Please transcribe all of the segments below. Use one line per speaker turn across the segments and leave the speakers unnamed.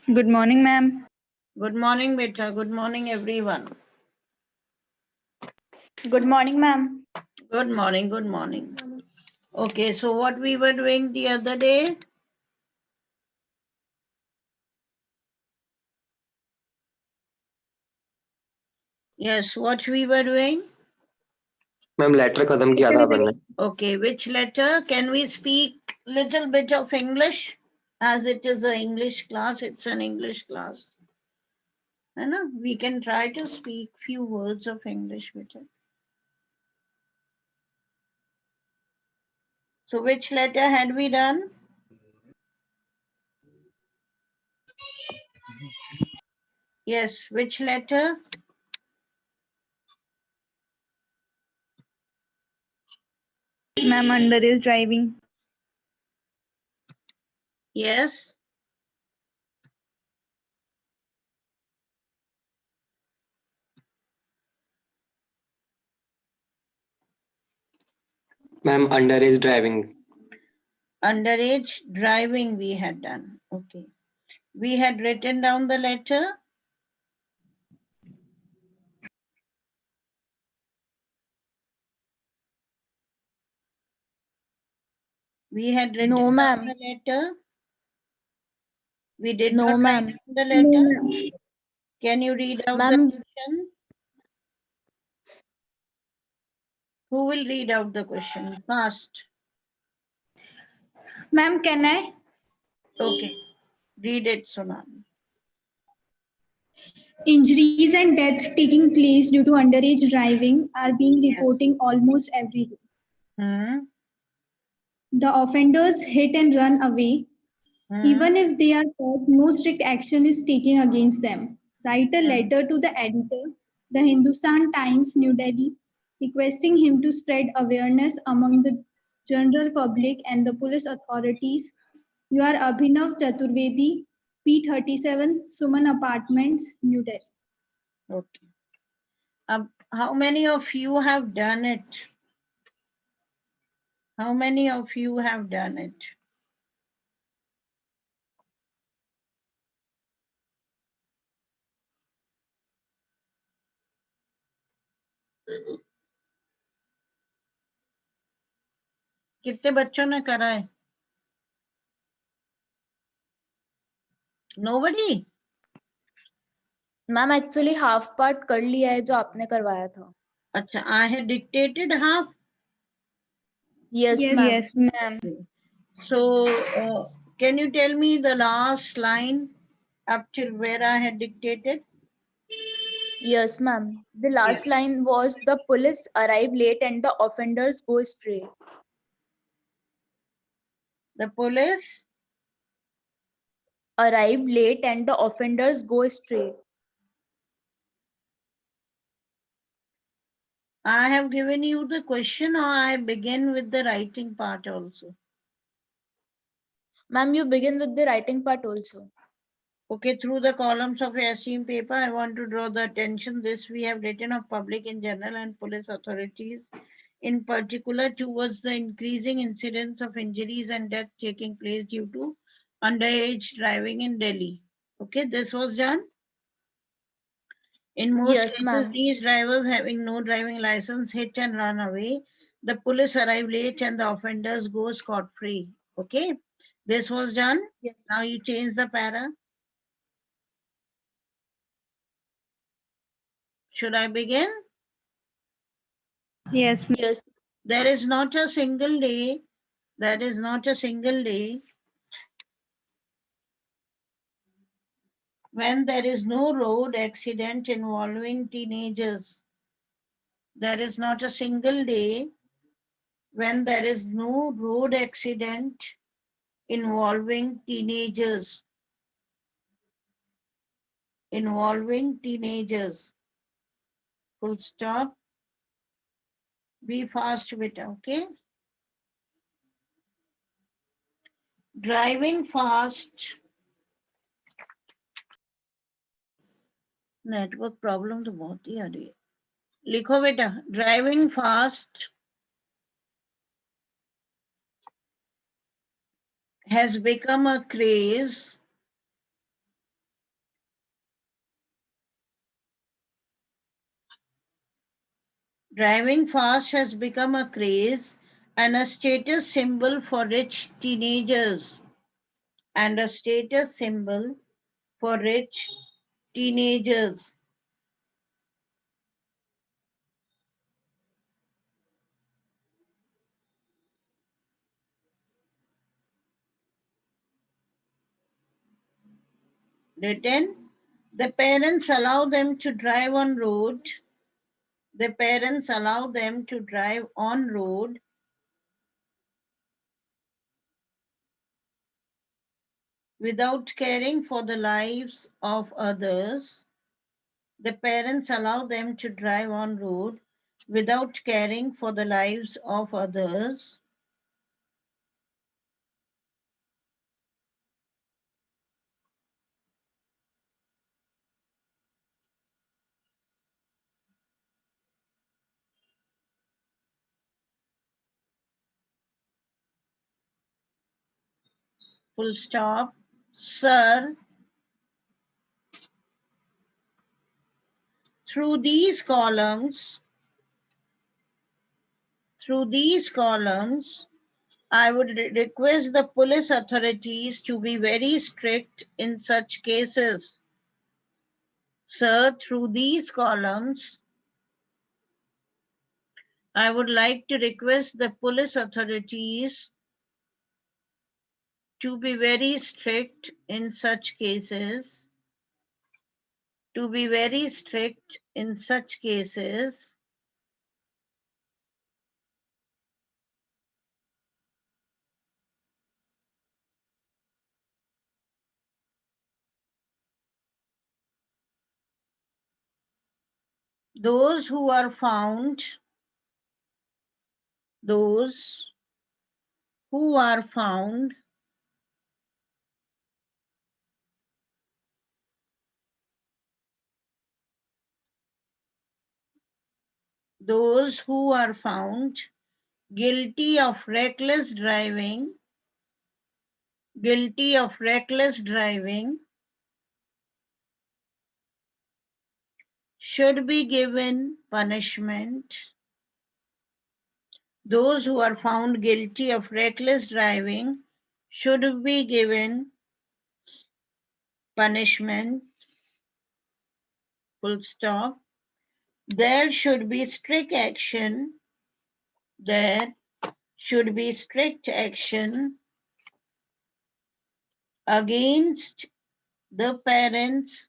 Good morning, ma'am.
Good morning, beta. Good morning, everyone.
Good morning, ma'am.
Good morning, good morning. Okay, so what we were doing the other day? Yes, what we were doing?
Ma'am letter खत्म किया था अपन ने.
Okay, which letter? Can we speak little bit of English? As it is an English class, it's an English class. We can try to speak few words of English with it. So which letter had we done? Yes, which letter?
Ma'am, under is driving.
Yes.
Ma'am under is driving.
Underage driving we had done. Okay. We had written down the letter. We had written
No,
down
ma'am.
the letter. We did
No,
not write
ma'am.
down the letter. Can you read out the
Ma'am,
question? Who will read out the question first?
Ma'am, can I?
Okay. Read it, Sonali.
Injuries and death taking place due to underage driving are being
Yes.
reporting almost every day.
Hmm.
The offenders hit and run away. Even if they are caught, no strict action is taken against them. Write a letter to the editor, the Hindustan Times, New Delhi, requesting him to spread awareness among the general public and the police authorities. You are Abhinav Chaturvedi, P37, Suman Apartments, New Delhi.
Okay. How many of you have done it? How many of you have done it? कितने बच्चों ने करा है? Nobody?
Ma'am actually half part कर लिया है जो आपने करवाया था.
अच्छा, I had dictated half.
Yes,
Yes.
ma'am.
Yes, ma'am.
So, can you tell me the last line up till where I had dictated?
Yes, ma'am. The last
Yes.
line was the police arrive late and the offenders go astray.
The police?
Arrive late and the offenders go astray.
I have given you the question, or I begin with the writing part also.
Ma'am, you begin with the writing part also.
Okay, through the columns of your esteemed paper, I want to draw the attention this we have written of public in general and police authorities in particular towards the increasing incidence of injuries and death taking place due to underage driving in Delhi. Okay, this was done. In most
Yes,
cases,
ma'am.
these drivers having no driving license hit and run away. The police arrive late and the offenders go scot-free. Okay, this was done.
Yes.
Now you change the para. Should I begin?
Yes, ma'am.
Yes.
There is not a single day, there is not a single day when there is no road accident involving teenagers. There is not a single day when there is no road accident involving teenagers. Involving teenagers. Full stop. Be fast with it, okay? Driving fast. Network problem तो बहुत ही आ रही है. लिखो बेटा, driving fast has become a craze Driving fast has become a craze and a status symbol for rich teenagers. And a status symbol for rich teenagers. Written, the parents allow them to drive on road. The parents allow them to drive on road without caring for the lives of others. The parents allow them to drive on road without caring for the lives of others. Full stop. Sir, through these columns, I would request the police authorities to be very strict in such cases. Sir, through these columns, I would like to request the police authorities to be very strict in such cases. To be very strict in such cases. Those who are found, those who are found those who are found guilty of reckless driving, guilty of reckless driving should be given punishment. Those who are found guilty of reckless driving should be given punishment. Full stop. There should be strict action. There should be strict action against the parents,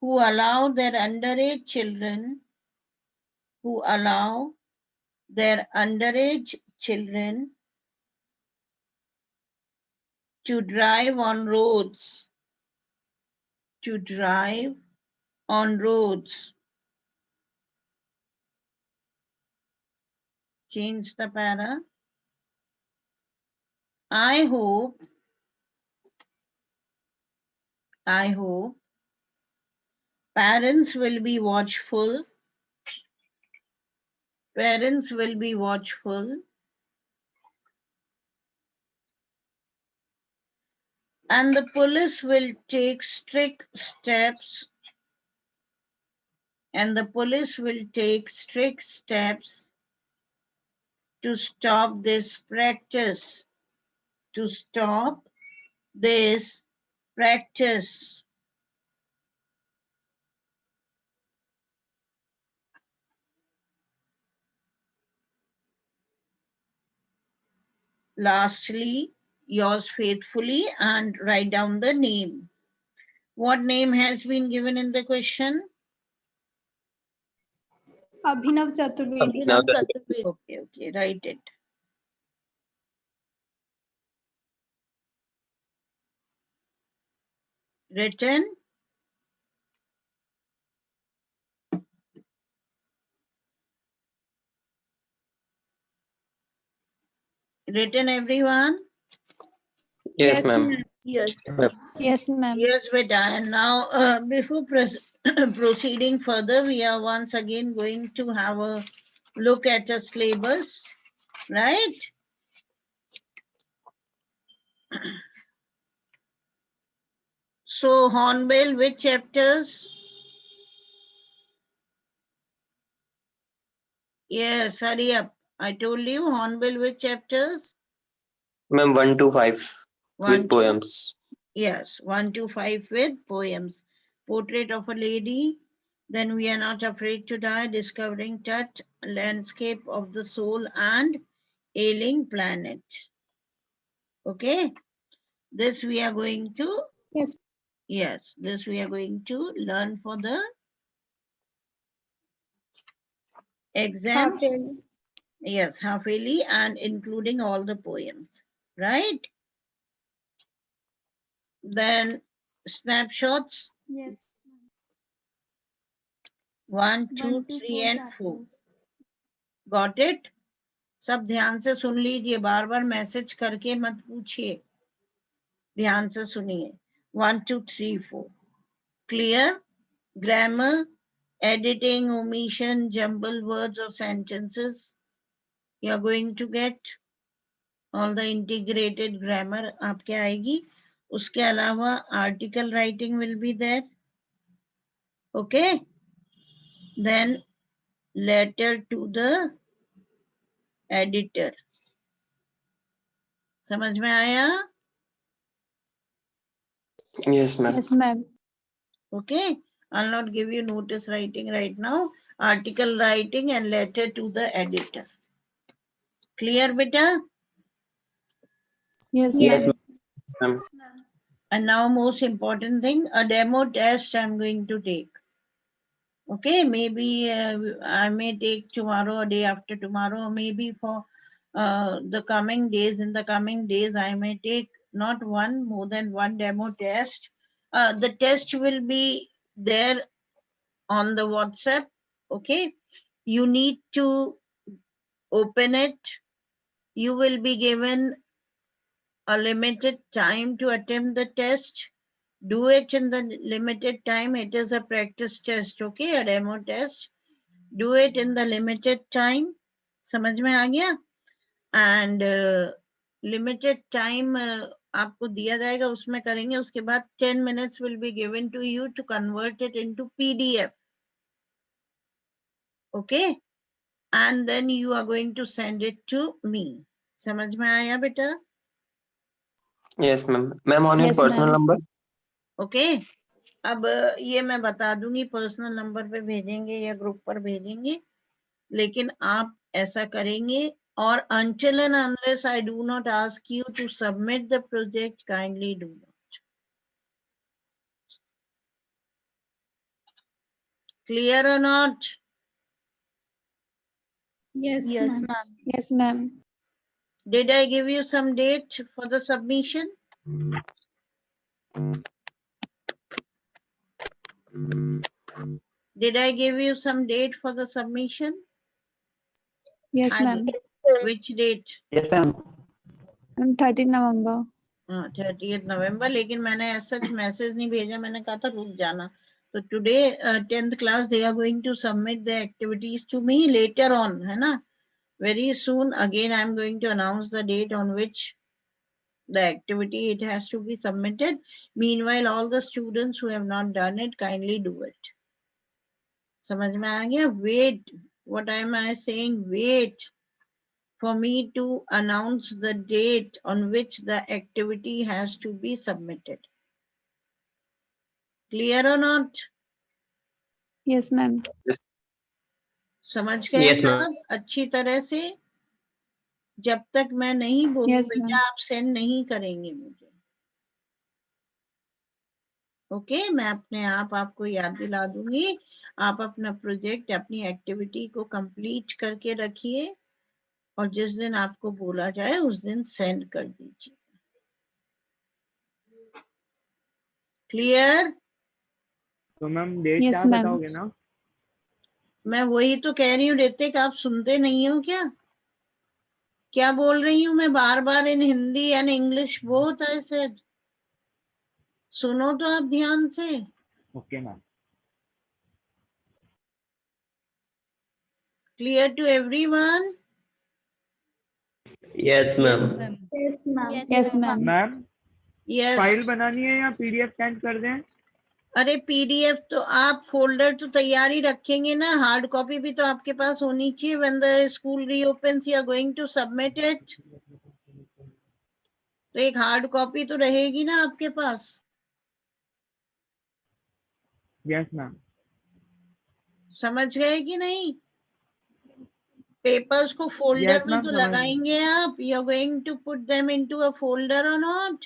who allow their underage children, to drive on roads, Change the para. I hope parents will be watchful. Parents will be watchful. And the police will take strict steps. To stop this practice. Lastly, yours faithfully, and write down the name. What name has been given in the question?
Abhinav Chaturvedi.
Okay, write it. Written. Written, everyone?
Yes, ma'am.
Yes.
Yes, ma'am.
Yes, beta. And now, before proceeding further, we are once again going to have a look at a syllabus, right? So Hornbill, which chapters? Yes, hurry up. I told you Hornbill, which chapters?
Ma'am, 1 to 5
One,
with poems.
Yes, 1 to 5 with poems. Portrait of a lady, Then We Are Not Afraid to Die, Discovering Touch, Landscape of the Soul, and Ailing Planet. Okay, this we are going to,
Yes.
this we are going to learn for the exam.
Half-yearly.
Yes, half-yearly and including all the poems, right? Then snapshots,
Yes.
1, 2,
1 to
3
4
and 4.
chapters.
Got it? सब ध्यान से सुन लीजिए, बार बार message करके मत पूछिए, ध्यान से सुनिए. 1, 2, 3, 4. Clear? Grammar, editing, omission, jumbled words or sentences. You are going to get all the integrated grammar आपके आएगी. उसके अलावा article writing will be there. Okay? Then letter to the editor. समझ में आया?
Yes, ma'am.
Yes, ma'am.
Okay, I'll not give you notice writing right now. Article writing and letter to the editor. Clear, beta?
Yes,
Yes,
ma'am.
ma'am.
And now most important thing, a demo test I'm going to take. Okay, maybe I may take tomorrow or day after tomorrow, or maybe for the coming days. In the coming days, I may take not one, more than one demo test. The test will be there on the WhatsApp. Okay, you need to open it. You will be given a limited time to attempt the test. Do it in the limited time. It is a practice test, okay, a demo test. Do it in the limited time. समझ में आ गया? And limited time आपको दिया जाएगा, उसमें करेंगे. उसके बाद 10 minutes will be given to you to convert it into PDF. Okay? And then you are going to send it to me. समझ में आया बेटा?
Yes, ma'am. Ma'am, on your
Yes,
personal
ma'am.
number?
Okay? अब ये मैं बता दूंगी, personal number पे भेजेंगे या ग्रुप पर भेजेंगे, लेकिन आप ऐसा करेंगे. और until and unless I do not ask you to submit the project, kindly do not. Clear or not?
Yes,
Yes,
ma'am.
ma'am. Yes, ma'am.
Did I give you some date for the submission? Did I give you some date for the submission?
Yes,
I
ma'am.
did. Which date?
Yes, ma'am.
13 November.
30th November. लेकिन मैंने सच message नहीं भेजा, मैंने कहा था रुक जाना. So today 10th class they are going to submit the activities to me later on, है ना? Very soon again I am going to announce the date on which the activity it has to be submitted. Meanwhile, all the students who have not done it, kindly do it. समझ में आ गया? Wait. What am I saying? Wait for me to announce the date on which the activity has to be submitted. Clear or not?
Yes, ma'am.
समझ गए
Yes, ma'am.
सब अच्छी तरह से? जब तक मैं नहीं बोलूं
Yes,
बेटा,
ma'am.
आप सेंड नहीं करेंगे मुझे. ओके, मैं अपने आप आपको याद दिला दूंगी. आप अपना प्रोजेक्ट, अपनी एक्टिविटी को कंप्लीट करके रखिए और जिस दिन आपको बोला जाए उस दिन सेंड कर दीजिए. क्लियर?
तो मैम डेट
Yes,
क्या
ma'am.
बताओगे ना?
मैं वही तो कह रही हूँ ऋतिक, आप सुनते नहीं हो क्या? क्या बोल रही हूँ मैं बार बार in Hindi and English both I said. सुनो तो आप ध्यान से.
Okay ma'am.
Clear to everyone?
Yes, ma'am.
Yes, ma'am.
Yes, ma'am.
Ma'am
yes.
File बनानी है या PDF सेंड कर दें?
अरे PDF तो आप फोल्डर तो तैयार ही रखेंगे ना, हार्ड कॉपी भी तो आपके पास होनी चाहिए। When the school reopens you are going to submit it, तो एक हार्ड कॉपी तो रहेगी ना आपके पास।
Yes ma'am.
समझ गए कि नहीं? पेपर्स को फोल्डर
यस
में
मैम
तो
समझ गए।
लगाएंगे आप, you are going to put them into a folder or not?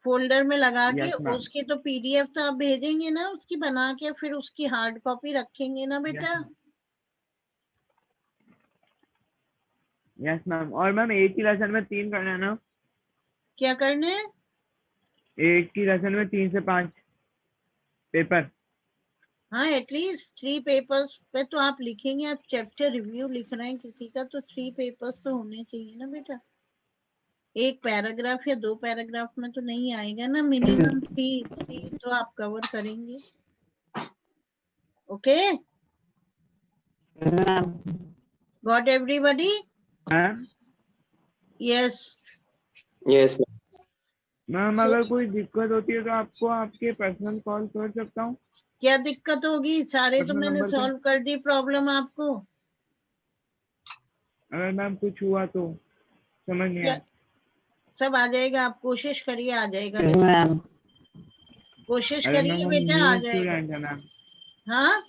Folder में लगा के
यस मैम।
उसकी तो PDF तो आप भेजेंगे ना, उसकी बना के फिर उसकी हार्ड कॉपी रखेंगे ना बेटा।
Yes ma'am. और मैम एक ही लेसन में 3 करना है ना?
क्या करने?
एक ही लेसन में 3 से 5 पेपर।
हाँ, एटलीस्ट 3 पेपर्स पे तो आप लिखेंगे। आप चैप्टर रिव्यू लिख रहे हैं किसी का, तो 3 पेपर्स तो होने चाहिए ना बेटा। एक पैराग्राफ या 2 पैराग्राफ में तो नहीं आएगा ना, मिनिमम 3 तो आप कवर करेंगे। Okay, got everybody?
Ma'am
yes.
Yes, ma'am.
Ma'am अगर कोई दिक्कत होती है तो आपको आपके पर्सनल कॉल कर सकता हूँ?
क्या दिक्कत होगी? सारे तो
पर्सनल
मैंने
नंबर पे।
सॉल्व कर दी प्रॉब्लम आपको।
अगर मैम कुछ हुआ तो समझ नहीं
क्या
आया।
सब आ जाएगा, आप कोशिश करिए, आ जाएगा बेटा।
मैम
कोशिश
अरे मैम
करिए
हम
बेटा, आ
न्यू
जाएगा।
स्टूडेंट है मैम।
हाँ,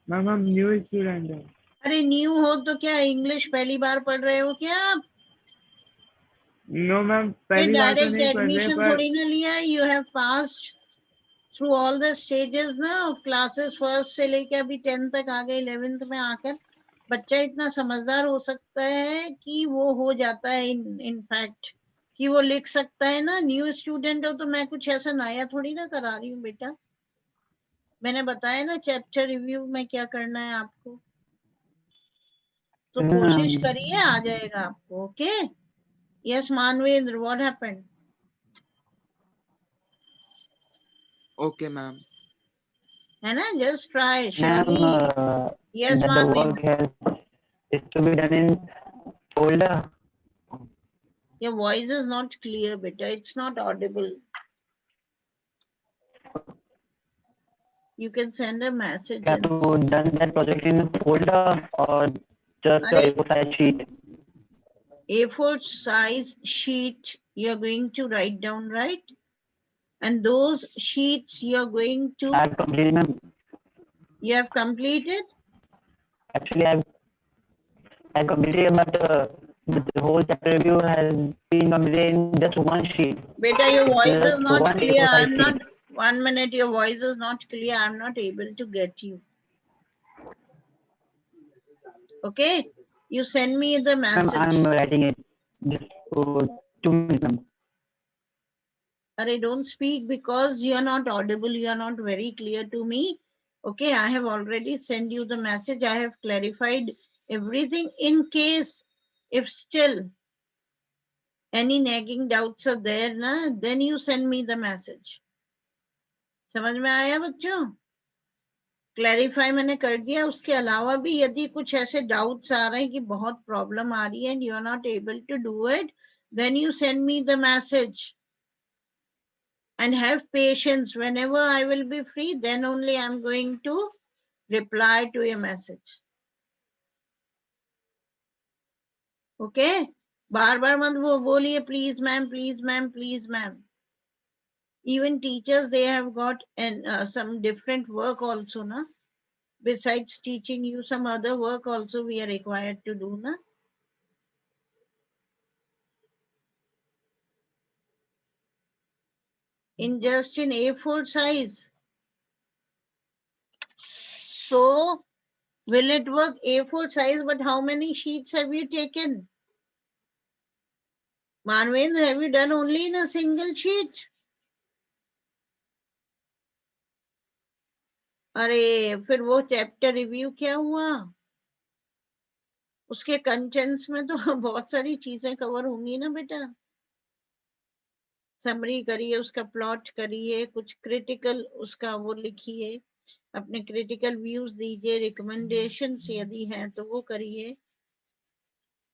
मैम हम न्यू स्टूडेंट है।
अरे न्यू हो तो क्या, इंग्लिश पहली बार पढ़ रहे हो क्या आप?
नो मैम
ये
पहली बार तो
डायरेक्ट
नहीं पढ़ रहे
एडमिशन
पर
थोड़ी ना लिया है। You have passed through all the stages ना ऑफ क्लासेस, फर्स्ट से लेके अभी 10th तक आ गए। 11th में आकर बच्चा इतना समझदार हो सकता है कि वो हो जाता है इन फैक्ट कि वो लिख सकता है ना। न्यू स्टूडेंट हो तो मैं कुछ ऐसा नया थोड़ी ना करा रही हूँ बेटा। मैंने बताया ना चैप्टर रिव्यू में क्या करना है आपको, तो कोशिश करिए, आ जाएगा आपको। Okay, yes Manvendra, what happened?
okay ma'am
है ना, just try
ma'am
surely. Yes
that the work
Manvendra,
is to be done in folder.
your voice is not clear beta, it's not audible. You can send a message
Have
and
to done that project in a folder or just
Are
a A4 sheet?
A4 size sheet you're going to write down, right? And those sheets you're going to,
I have completed ma'am.
you have completed?
Actually I've completed but the whole chapter review has been completed in just one sheet.
Beta, your voice is
Just
not
one
clear.
A4 size
I'm
sheet.
not, 1 minute, your voice is not clear. I'm not able to get you. Okay, you send me the
Ma'am,
message.
I'm writing it just for 2 minutes ma'am.
Arey, don't speak because you're not audible. You're not very clear to me. Okay, I have already sent you the message. I have clarified everything. In case, if still any nagging doubts are there, na, then you send me the message. समझ में आया बच्चों? Clarify मैंने कर दिया। उसके अलावा भी यदि कुछ ऐसे डाउट्स आ रहे हैं कि बहुत प्रॉब्लम आ रही है and you are not able to do it, then you send me the message. And have patience. Whenever I will be free, then only I'm going to reply to your message. Okay? बार बार मत वो बोलिए please ma'am, please ma'am, please ma'am. Even teachers, they have got some different work also, na? Besides teaching you, some other work also we are required to do, na? In just in A4 size. So, will it work A4 size, but how many sheets have you taken? Manvendra, have you done only in a single sheet? अरे फिर वो chapter review क्या हुआ? उसके contents में तो बहुत सारी चीजें कवर होंगी ना बेटा। समरी करिए, उसका प्लॉट करिए, कुछ क्रिटिकल उसका वो लिखिए, अपने क्रिटिकल व्यूज दीजिए, रिकमेंडेशंस यदि हैं तो वो करिए।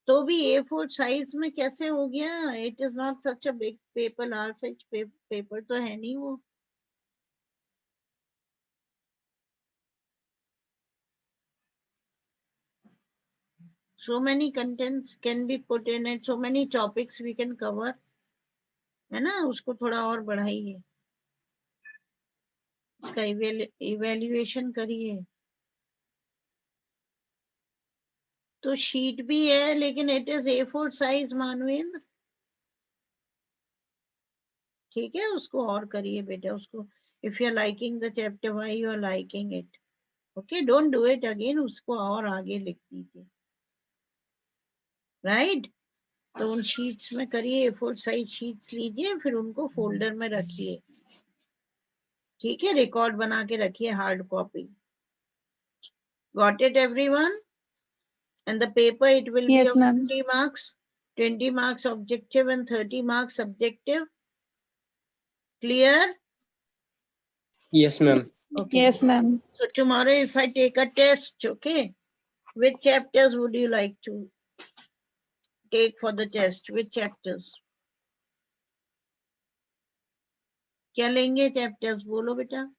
तो भी A4 साइज में कैसे हो गया? It is not such a big paper, large size paper तो है नहीं वो। So many contents can be put in it, so many topics we can cover, है ना? उसको थोड़ा और बढ़ाइए, उसका इवेल्युएशन करिए। तो शीट भी है लेकिन it is A4 size Manvendra, ठीक है? उसको और करिए बेटा, उसको if you are liking the chapter, why you are liking it, okay, don't do it again, उसको और आगे लिख दीजिए, राइट? तो उन शीट्स में करिए, A4 साइज शीट्स लीजिए, फिर उनको फोल्डर में रखिए, ठीक है? रिकॉर्ड बना के रखिए, hard copy. Got it, everyone? And the paper, it will be of 50 marks, 20 marks objective and 30 marks subjective. Clear?
Yes, ma'am.
Okay.
Yes, ma'am.
So tomorrow if I take a test, okay, which chapters would you like to take for the test? Which chapters? क्या लेंगे chapters? बोलो बेटा.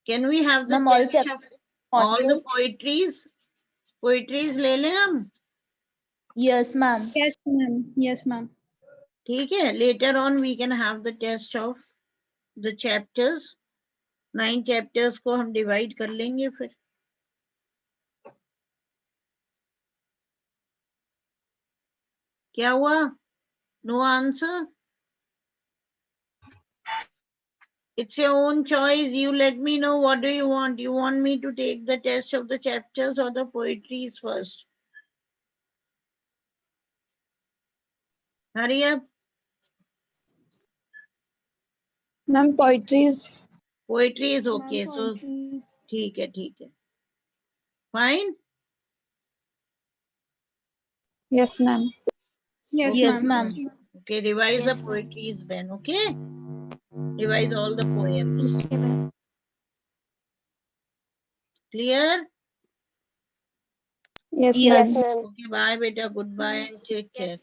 Can we have the
Ma'am, all
test of all the poetries? Poetries ले लें हम?
Yes, ma'am.
Yes, ma'am. Yes, ma'am.
ठीक है. Later on we can have the test of the chapters. 9 chapters को हम divide कर लेंगे फिर. क्या हुआ? No answer? It's your own choice. You let me know, what do you want? You want me to take the test of the chapters or the poetries first? Hurry up.
Ma'am, poetries.
Poetry is okay. So ठीक है. Fine?
Yes, ma'am.
Yes,
Yes,
ma'am.
ma'am.
Okay, revise the poetries then, okay? Revise all the poems. Clear?
Yes,
Yes,
ma'am.
ma'am.
Okay, bye beta. Goodbye and take care.